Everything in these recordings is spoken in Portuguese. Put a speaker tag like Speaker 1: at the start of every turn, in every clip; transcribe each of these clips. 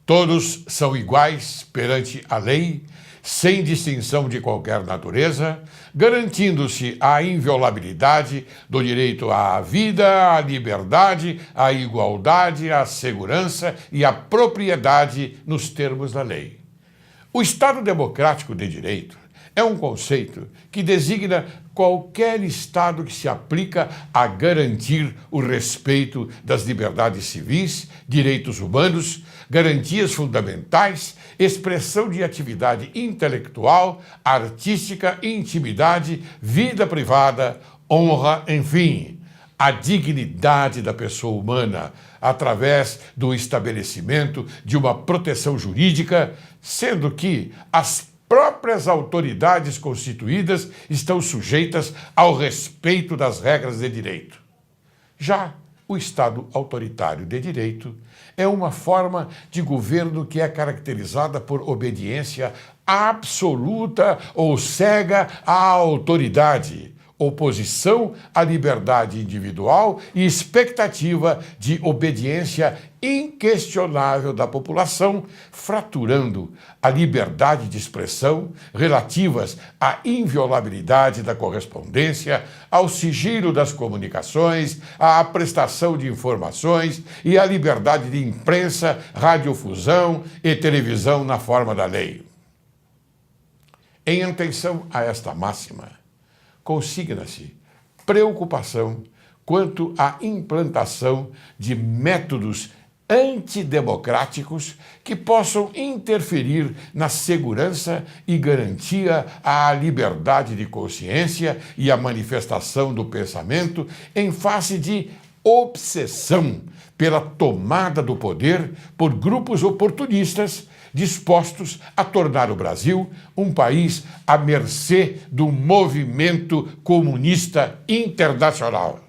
Speaker 1: Todos são iguais perante a lei, sem distinção de qualquer natureza, garantindo-se a inviolabilidade do direito à vida, à liberdade, à igualdade, à segurança e à propriedade nos termos da lei. O Estado Democrático de Direito é um conceito que designa qualquer Estado que se aplica a garantir o respeito das liberdades civis, direitos humanos, garantias fundamentais, expressão de atividade intelectual, artística, intimidade, vida privada, honra, enfim, a dignidade da pessoa humana, através do estabelecimento de uma proteção jurídica, sendo que as próprias autoridades constituídas estão sujeitas ao respeito das regras de direito. Já o Estado autoritário de direito é uma forma de governo que é caracterizada por obediência absoluta ou cega à autoridade, oposição à liberdade individual e expectativa de obediência inquestionável da população, fraturando a liberdade de expressão relativas à inviolabilidade da correspondência, ao sigilo das comunicações, à prestação de informações e à liberdade de imprensa, radiodifusão e televisão na forma da lei. Em atenção a esta máxima, consigna-se preocupação quanto à implantação de métodos antidemocráticos que possam interferir na segurança e garantia à liberdade de consciência e à manifestação do pensamento em face de obsessão pela tomada do poder por grupos oportunistas dispostos a tornar o Brasil um país à mercê do movimento comunista internacional.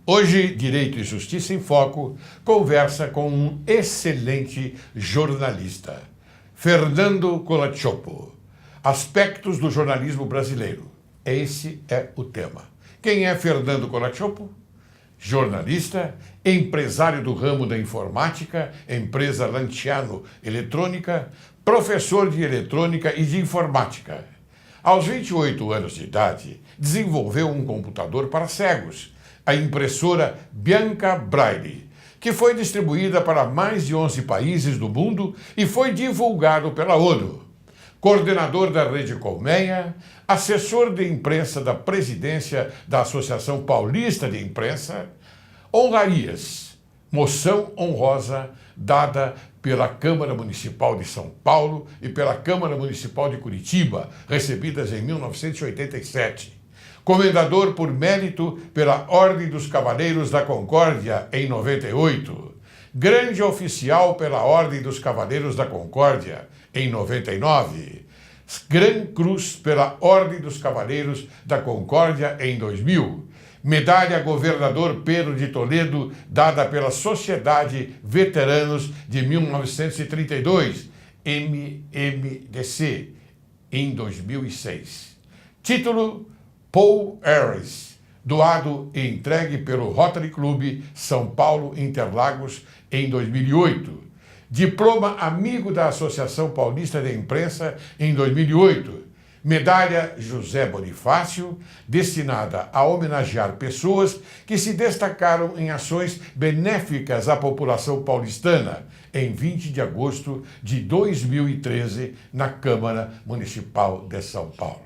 Speaker 1: Hoje, Direito e Justiça em Foco conversa com um excelente jornalista, Fernando Colaccioppo. Aspectos do jornalismo brasileiro. Esse é o tema. Quem é Fernando Colaccioppo? Jornalista, empresário do ramo da informática, empresa Lanciano Eletrônica, professor de eletrônica e de informática. Aos 28 anos de idade, desenvolveu um computador para cegos, a impressora Bianca Braille, que foi distribuída para mais de 11 países do mundo e foi divulgado pela ONU. Coordenador da Rede Colmeia, assessor de imprensa da presidência da Associação Paulista de Imprensa, honrarias, moção honrosa dada pela Câmara Municipal de São Paulo e pela Câmara Municipal de Curitiba, recebidas em 1987. Comendador por mérito pela Ordem dos Cavaleiros da Concórdia, em 98. Grande oficial pela Ordem dos Cavaleiros da Concórdia, em 99. Gran Cruz pela Ordem dos Cavaleiros da Concórdia, em 2000. Medalha Governador Pedro de Toledo, dada pela Sociedade Veteranos de 1932, MMDC, em 2006. Título: Paul Harris, doado e entregue pelo Rotary Club São Paulo Interlagos em 2008. Diploma Amigo da Associação Paulista de Imprensa em 2008. Medalha José Bonifácio, destinada a homenagear pessoas que se destacaram em ações benéficas à população paulistana, em 20 de agosto de 2013, na Câmara Municipal de São Paulo.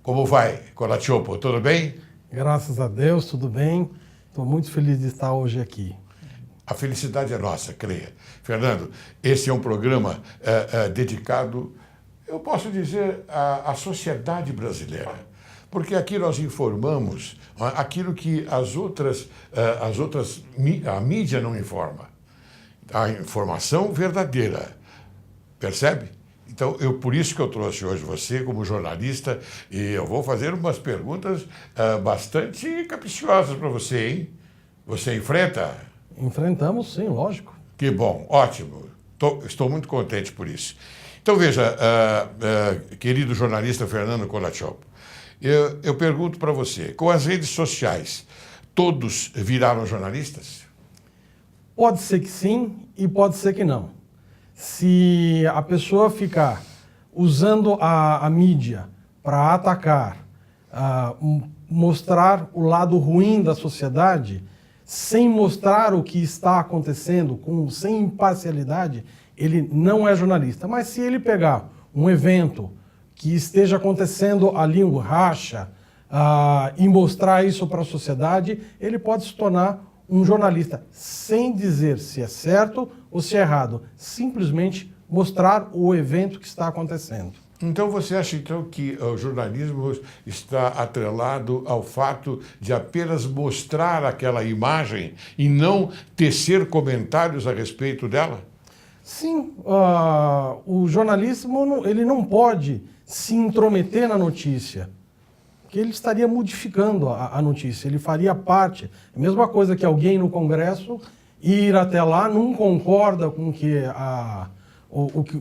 Speaker 1: Como vai, Colaccioppo? Tudo bem?
Speaker 2: Graças a Deus, tudo bem. Estou muito feliz de estar hoje aqui.
Speaker 1: A felicidade é nossa, creia. Fernando, esse é um programa dedicado, eu posso dizer, à sociedade brasileira. Porque aqui nós informamos aquilo que a mídia não informa. A informação verdadeira, percebe? Então, por isso que eu trouxe hoje você como jornalista e eu vou fazer umas perguntas bastante capciosas para você, hein? Você enfrenta?
Speaker 2: Enfrentamos, sim, lógico.
Speaker 1: Que bom, ótimo. Estou muito contente por isso. Então, veja, querido jornalista Fernando Kolachov, eu pergunto para você, com as redes sociais, todos viraram jornalistas?
Speaker 2: Pode ser que sim e pode ser que não. Se a pessoa ficar usando a mídia para atacar, mostrar o lado ruim da sociedade, sem mostrar o que está acontecendo, sem imparcialidade, ele não é jornalista. Mas se ele pegar um evento que esteja acontecendo ali, um racha, e mostrar isso para a sociedade, ele pode se tornar um jornalista, sem dizer se é certo ou se é errado, simplesmente mostrar o evento que está acontecendo.
Speaker 1: Então você acha então que o jornalismo está atrelado ao fato de apenas mostrar aquela imagem e não tecer comentários a respeito dela?
Speaker 2: Sim, o jornalismo ele não pode se intrometer na notícia, porque ele estaria modificando a notícia, ele faria parte. A mesma coisa que alguém no Congresso ir até lá, não concorda com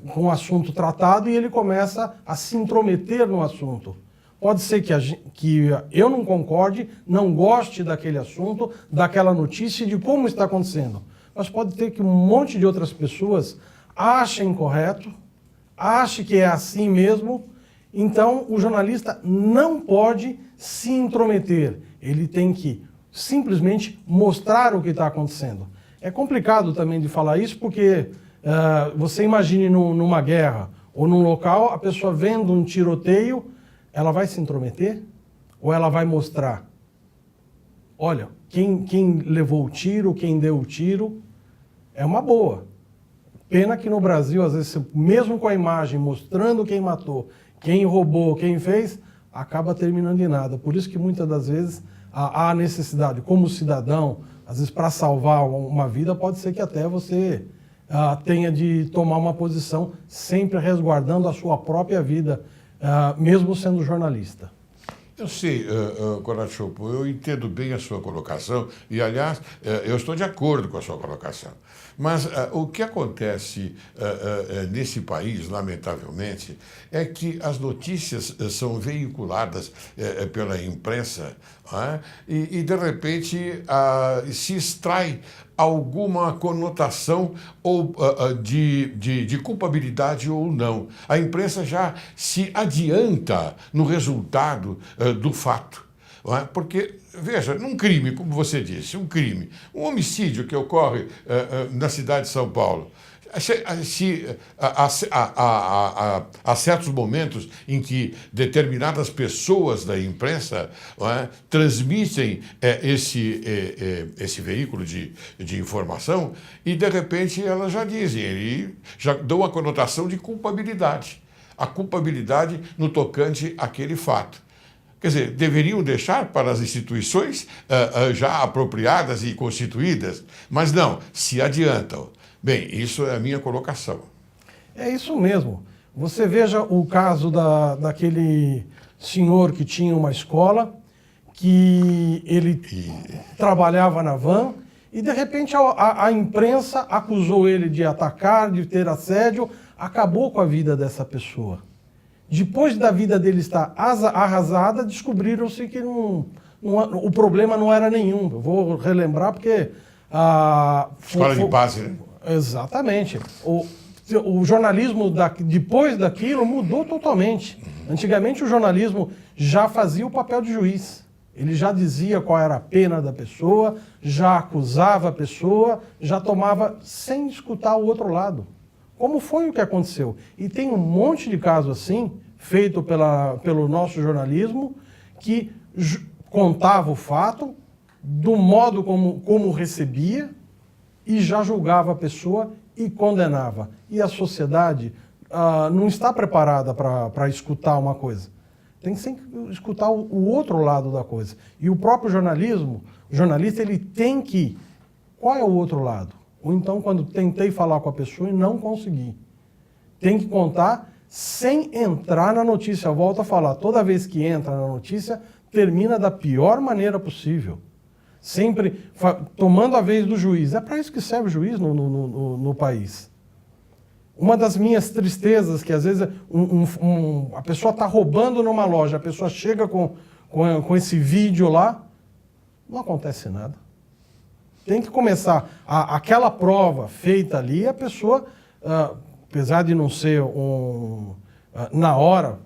Speaker 2: com o assunto tratado e ele começa a se intrometer no assunto. Pode ser que eu não concorde, não goste daquele assunto, daquela notícia e de como está acontecendo. Mas pode ter que um monte de outras pessoas achem correto, achem que é assim mesmo. Então, o jornalista não pode se intrometer. Ele tem que simplesmente mostrar o que está acontecendo. É complicado também de falar isso porque você imagine numa guerra ou num local, a pessoa vendo um tiroteio, ela vai se intrometer? Ou ela vai mostrar? Olha, quem levou o tiro, quem deu o tiro, é uma boa. Pena que no Brasil, às vezes, mesmo com a imagem mostrando quem matou, quem roubou, quem fez, acaba terminando em nada. Por isso que muitas das vezes há necessidade, como cidadão, às vezes para salvar uma vida, pode ser que até você tenha de tomar uma posição sempre resguardando a sua própria vida, mesmo sendo jornalista.
Speaker 1: Eu sei, Kolachov, eu entendo bem a sua colocação e, aliás, eu estou de acordo com a sua colocação. Mas o que acontece nesse país, lamentavelmente, é que as notícias são veiculadas pela imprensa e, de repente, se extrai alguma conotação ou de culpabilidade ou não. A imprensa já se adianta no resultado do fato. Porque, veja, num crime, como você disse, um homicídio que ocorre na cidade de São Paulo, há certos momentos em que determinadas pessoas da imprensa transmitem esse veículo de informação e, de repente, elas já dizem, já dão a conotação de culpabilidade. A culpabilidade no tocante àquele fato. Quer dizer, deveriam deixar para as instituições já apropriadas e constituídas, mas não, se adiantam. Bem, isso é a minha colocação.
Speaker 2: É isso mesmo. Você veja o caso daquele senhor que tinha uma escola, que ele trabalhava na van, e de repente a imprensa acusou ele de atacar, de ter assédio, acabou com a vida dessa pessoa. Depois da vida dele estar arrasada, descobriram-se que o problema não era nenhum. Eu vou relembrar porque...
Speaker 1: Escola de base, né?
Speaker 2: Exatamente. O jornalismo, depois daquilo, mudou totalmente. Antigamente, o jornalismo já fazia o papel de juiz. Ele já dizia qual era a pena da pessoa, já acusava a pessoa, já tomava sem escutar o outro lado. Como foi o que aconteceu? E tem um monte de casos assim, feito pelo nosso jornalismo, que contava o fato, do modo como recebia, e já julgava a pessoa e condenava. E a sociedade não está preparada para escutar uma coisa. Tem que sempre escutar o outro lado da coisa. E o próprio jornalismo, o jornalista, ele tem que... Qual é o outro lado? Ou então, quando tentei falar com a pessoa e não consegui. Tem que contar sem entrar na notícia. Eu volto a falar, toda vez que entra na notícia, termina da pior maneira possível. Sempre tomando a vez do juiz. É para isso que serve o juiz no país. Uma das minhas tristezas, que às vezes a pessoa está roubando numa loja, a pessoa chega com esse vídeo lá, não acontece nada. Tem que começar. Aquela prova feita ali, a pessoa, apesar de não ser na hora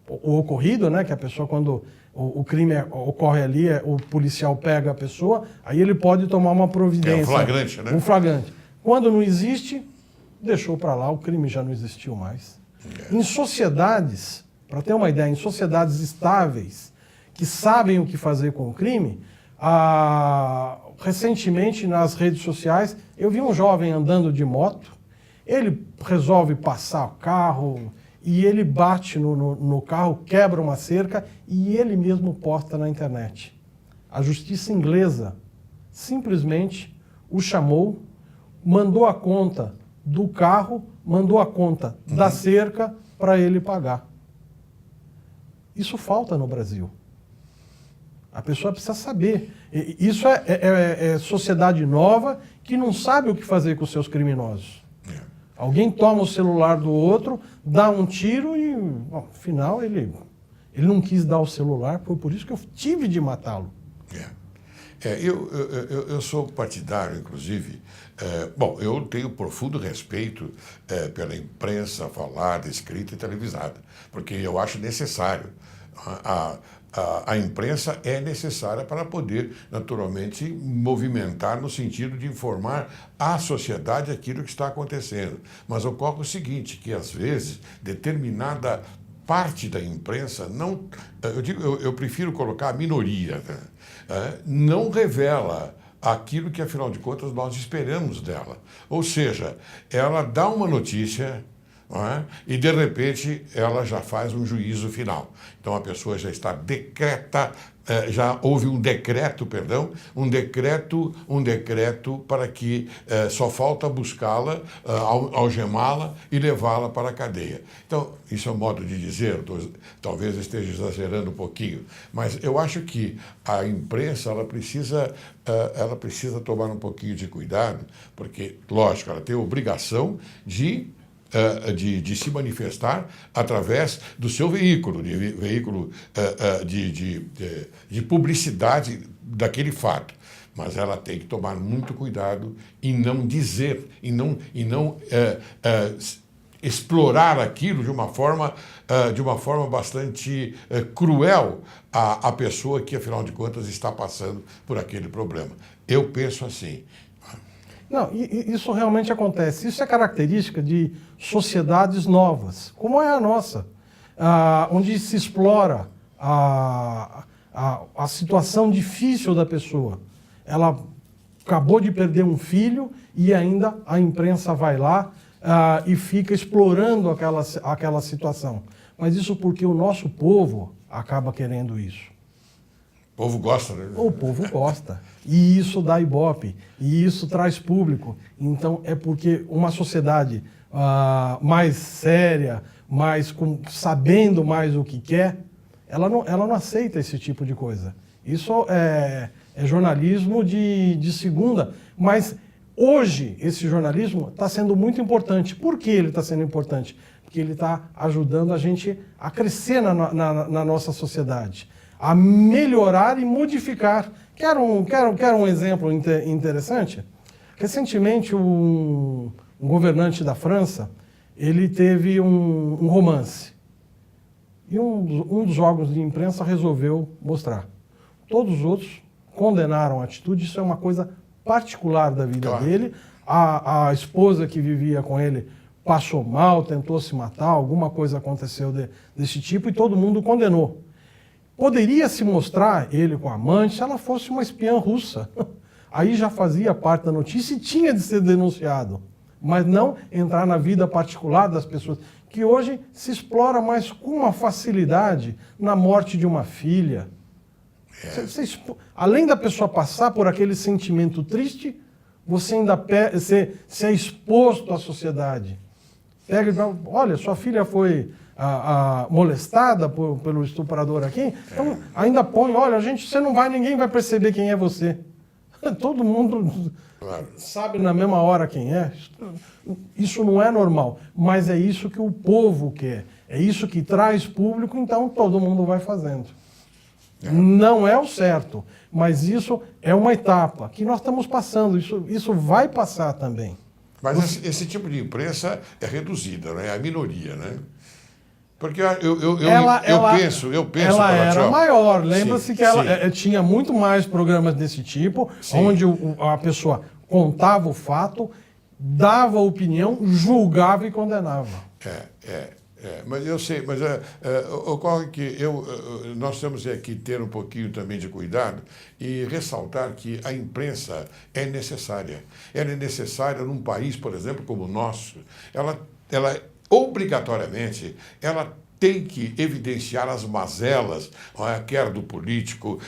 Speaker 2: o ocorrido, né, que a pessoa, quando o crime ocorre ali, o policial pega a pessoa, aí ele pode tomar uma providência.
Speaker 1: É um flagrante, né?
Speaker 2: Um flagrante. Quando não existe, deixou para lá, o crime já não existiu mais. Em sociedades, para ter uma ideia, em sociedades estáveis, que sabem o que fazer com o crime, recentemente nas redes sociais, eu vi um jovem andando de moto, ele resolve passar o carro e ele bate no carro, quebra uma cerca e ele mesmo posta na internet. A justiça inglesa simplesmente o chamou, mandou a conta do carro, mandou a conta da cerca para ele pagar. Isso falta no Brasil. A pessoa precisa saber. Isso é sociedade nova que não sabe o que fazer com os seus criminosos. Alguém toma o celular do outro, dá um tiro e, bom, afinal, ele não quis dar o celular, foi por isso que eu tive de matá-lo.
Speaker 1: Eu sou partidário, inclusive. Bom, eu tenho profundo respeito pela imprensa falada, escrita e televisada, porque eu acho necessário. A imprensa é necessária para poder, naturalmente, movimentar no sentido de informar à sociedade aquilo que está acontecendo. Mas ocorre o seguinte, que às vezes determinada parte da imprensa não, eu prefiro colocar a minoria, né? Não revela aquilo que, afinal de contas, nós esperamos dela. Ou seja, ela dá uma notícia, não é? E, de repente, ela já faz um juízo final. Então, a pessoa já está já houve um decreto para que só falta buscá-la, algemá-la e levá-la para a cadeia. Então, isso é um modo de dizer, talvez esteja exagerando um pouquinho, mas eu acho que a imprensa ela precisa tomar um pouquinho de cuidado, porque, lógico, ela tem a obrigação de se manifestar através do seu veículo, de publicidade daquele fato. Mas ela tem que tomar muito cuidado em não dizer, em não explorar aquilo de uma forma bastante cruel à pessoa que, afinal de contas, está passando por aquele problema. Eu penso assim.
Speaker 2: Não, isso realmente acontece. Isso é característica de sociedades novas, como é a nossa, onde se explora a situação difícil da pessoa. Ela acabou de perder um filho e ainda a imprensa vai lá e fica explorando aquela situação. Mas isso porque o nosso povo acaba querendo isso.
Speaker 1: O povo gosta, né?
Speaker 2: O povo gosta. E isso dá ibope. E isso traz público. Então, é porque uma sociedade mais séria, sabendo mais o que quer, ela não aceita esse tipo de coisa. Isso é jornalismo de segunda. Mas hoje, esse jornalismo está sendo muito importante. Por que ele está sendo importante? Porque ele está ajudando a gente a crescer na nossa sociedade, a melhorar e modificar. Quer um exemplo interessante? Recentemente, um governante da França, ele teve um romance. E um dos órgãos de imprensa resolveu mostrar. Todos os outros condenaram a atitude, isso é uma coisa particular da vida dele. A esposa que vivia com ele passou mal, tentou se matar, alguma coisa aconteceu desse tipo e todo mundo condenou. Poderia se mostrar ele com a amante se ela fosse uma espiã russa. Aí já fazia parte da notícia e tinha de ser denunciado. Mas não entrar na vida particular das pessoas, que hoje se explora mais com uma facilidade na morte de uma filha. Além da pessoa passar por aquele sentimento triste, você ainda se é exposto à sociedade. Pega e fala, olha, sua filha foi molestada pelo estuprador aqui, então ainda põe, olha, ninguém vai perceber quem é você. Todo mundo sabe na mesma hora quem é. Isso não é normal, mas é isso que o povo quer. É isso que traz público, então todo mundo vai fazendo. Não é o certo, mas isso é uma etapa que nós estamos passando, isso vai passar também.
Speaker 1: Mas esse tipo de imprensa é reduzida, né? É a minoria, né? Porque eu penso...
Speaker 2: Ela era maior, lembra-se que ela tinha muito mais programas desse tipo, onde a pessoa contava o fato, dava opinião, julgava e condenava.
Speaker 1: Mas eu sei, mas ocorre que nós temos que ter um pouquinho também de cuidado e ressaltar que a imprensa é necessária. Ela é necessária num país, por exemplo, como o nosso. Ela obrigatoriamente, ela tem que evidenciar as mazelas, quer do político,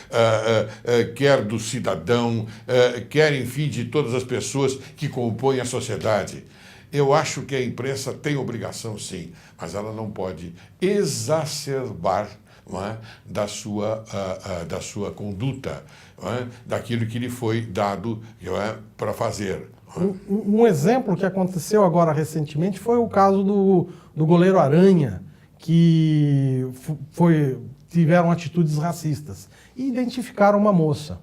Speaker 1: quer do cidadão, quer, enfim, de todas as pessoas que compõem a sociedade. Eu acho que a imprensa tem obrigação, sim, mas ela não pode exacerbar da sua conduta, daquilo que lhe foi dado para fazer.
Speaker 2: Um exemplo que aconteceu agora recentemente foi o caso do goleiro Aranha, que tiveram atitudes racistas e identificaram uma moça.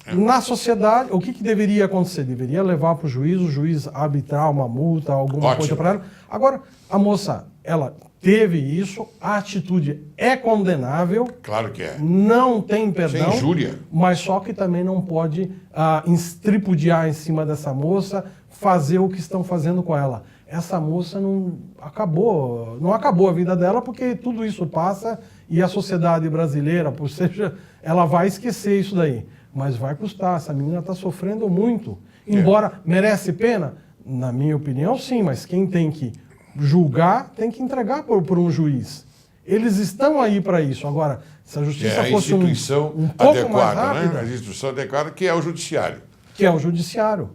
Speaker 2: Na sociedade, o que deveria acontecer? Deveria levar para o juiz arbitrar uma multa, alguma coisa para ela. Agora, a moça, ela teve isso, a atitude é condenável.
Speaker 1: Claro que é.
Speaker 2: Não tem perdão.
Speaker 1: Sem injúria.
Speaker 2: Mas só que também não pode tripudiar em cima dessa moça, fazer o que estão fazendo com ela. Essa moça não acabou a vida dela, porque tudo isso passa e a sociedade brasileira, por seja, ela vai esquecer isso daí. Mas vai custar, essa menina está sofrendo muito. Embora merece pena, na minha opinião, sim, mas quem tem que julgar tem que entregar por um juiz. Eles estão aí para isso. Agora, se a justiça fosse um pouco mais rápida...
Speaker 1: Né? A instituição adequada, que é o judiciário.
Speaker 2: Que é o judiciário.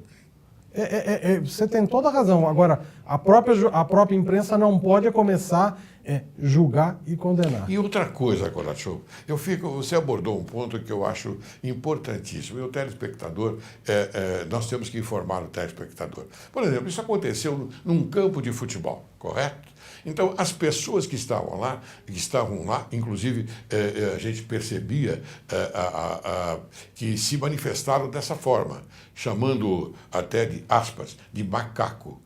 Speaker 2: Você tem toda a razão. Agora, a própria imprensa não pode começar a julgar e condenar.
Speaker 1: E outra coisa, Corachov, você abordou um ponto que eu acho importantíssimo. E o telespectador, nós temos que informar o telespectador. Por exemplo, isso aconteceu num campo de futebol, correto? Então, as pessoas que estavam lá, inclusive a gente percebia que se manifestaram dessa forma, chamando até de aspas, de macaco.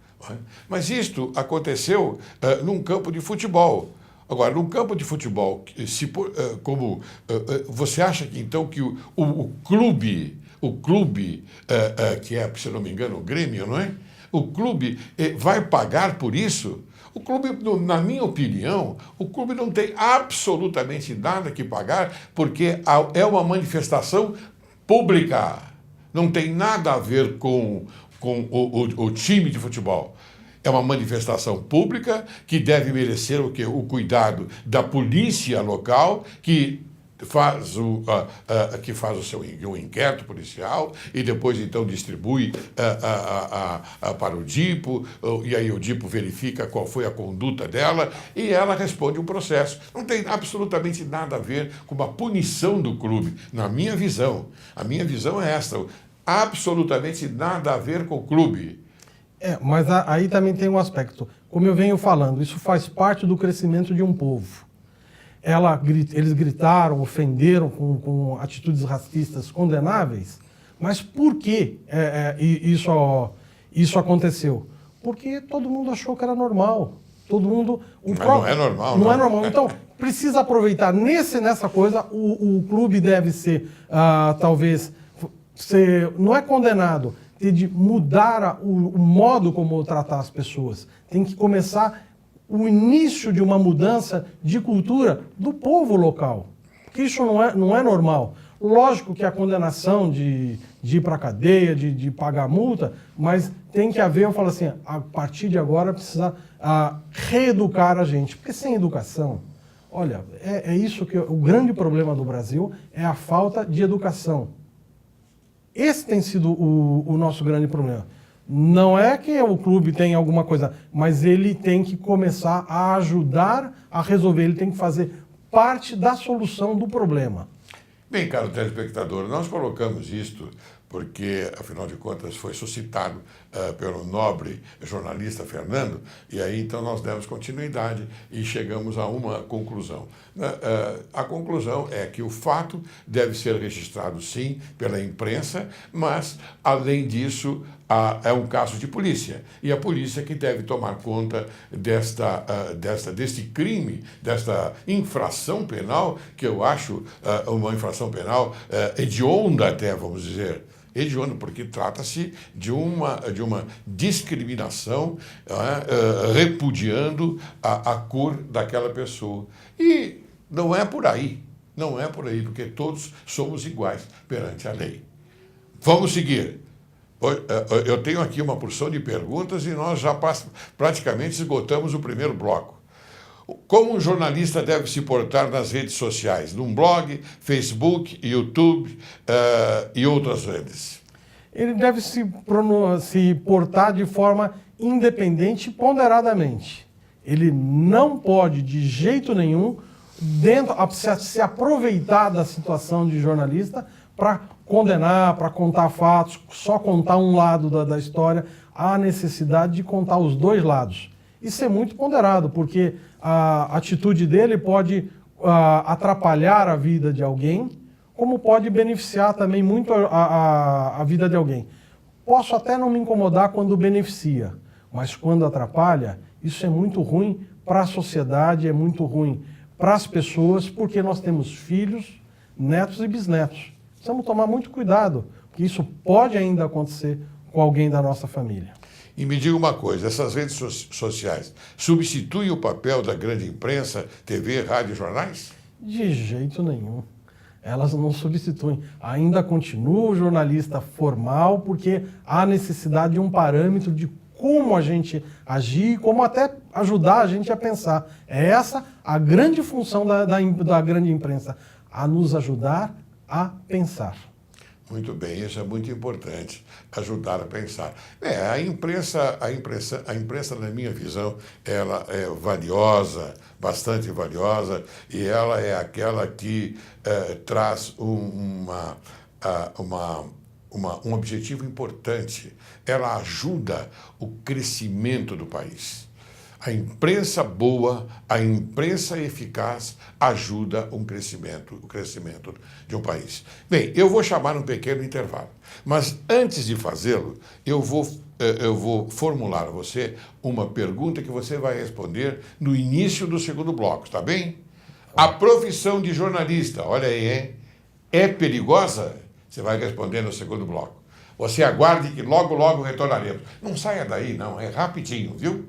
Speaker 1: Mas isto aconteceu num campo de futebol. Agora, num campo de futebol, você acha que então que o clube, que é, se não me engano, o Grêmio, não é? O clube vai pagar por isso? O clube, na minha opinião, o clube não tem absolutamente nada que pagar, porque é uma manifestação pública. Não tem nada a ver com o time de futebol. É uma manifestação pública que deve merecer o cuidado da polícia local, que faz o seu inquérito policial e depois então distribui para o DIPO, e aí o DIPO verifica qual foi a conduta dela e ela responde um processo. Não tem absolutamente nada a ver com uma punição do clube, na minha visão. A minha visão é esta, absolutamente nada a ver com o clube.
Speaker 2: Mas aí também tem um aspecto, como eu venho falando, isso faz parte do crescimento de um povo. Eles gritaram, ofenderam com atitudes racistas condenáveis, mas por que isso aconteceu? Porque todo mundo achou que era normal. Todo mundo...
Speaker 1: Não é normal.
Speaker 2: Não é normal. Então, precisa aproveitar. Nessa coisa, o clube deve ser, talvez, não é condenado, tem de mudar o modo como tratar as pessoas. Tem que começar o início de uma mudança de cultura do povo local. Porque isso não é normal. Lógico que a condenação de ir para a cadeia, de pagar multa, mas tem que haver, eu falo assim, a partir de agora precisa reeducar a gente. Porque sem educação, olha, é isso que o grande problema do Brasil é a falta de educação. Esse tem sido o nosso grande problema. Não é que o clube tem alguma coisa, mas ele tem que começar a ajudar a resolver, ele tem que fazer parte da solução do problema.
Speaker 1: Bem, caro telespectador, nós colocamos isto porque, afinal de contas, foi suscitado pelo nobre jornalista Fernando, e aí então nós demos continuidade e chegamos a uma conclusão. A conclusão é que o fato deve ser registrado, sim, pela imprensa, mas, além disso, é um caso de polícia. E a polícia que deve tomar conta deste crime, desta infração penal, que eu acho uma infração penal hedionda até, vamos dizer. Hediondo, porque trata-se de uma discriminação repudiando a cor daquela pessoa. E não é por aí, porque todos somos iguais perante a lei. Vamos seguir. Eu tenho aqui uma porção de perguntas e nós já praticamente esgotamos o primeiro bloco. Como um jornalista deve se portar nas redes sociais, num blog, Facebook, YouTube e outras redes?
Speaker 2: Ele deve se portar de forma independente e ponderadamente. Ele não pode, de jeito nenhum, se aproveitar da situação de jornalista para condenar, para contar fatos, só contar um lado da história. Há necessidade de contar os dois lados. Isso é muito ponderado, porque a atitude dele pode atrapalhar a vida de alguém, como pode beneficiar também muito a vida de alguém. Posso até não me incomodar quando beneficia, mas quando atrapalha, isso é muito ruim para a sociedade, é muito ruim para as pessoas, porque nós temos filhos, netos e bisnetos. Precisamos tomar muito cuidado, porque isso pode ainda acontecer com alguém da nossa família.
Speaker 1: E me diga uma coisa, essas redes sociais substituem o papel da grande imprensa, TV, rádio e jornais?
Speaker 2: De jeito nenhum. Elas não substituem. Ainda continua o jornalista formal, porque há necessidade de um parâmetro de como a gente agir, como até ajudar a gente a pensar. É essa a grande função da grande imprensa, a nos ajudar a pensar.
Speaker 1: Muito bem, isso é muito importante, ajudar a pensar. A imprensa, na minha visão, ela é valiosa, bastante valiosa, e ela é aquela que traz um objetivo importante. Ela ajuda o crescimento do país. A imprensa boa, a imprensa eficaz ajuda o crescimento de um país. Bem, eu vou chamar um pequeno intervalo, mas antes de fazê-lo, eu vou formular a você uma pergunta que você vai responder no início do segundo bloco, tá bem? A profissão de jornalista, olha aí, hein? É perigosa? Você vai responder no segundo bloco. Você aguarde que logo, logo retornaremos. Não saia daí, não, é rapidinho, viu?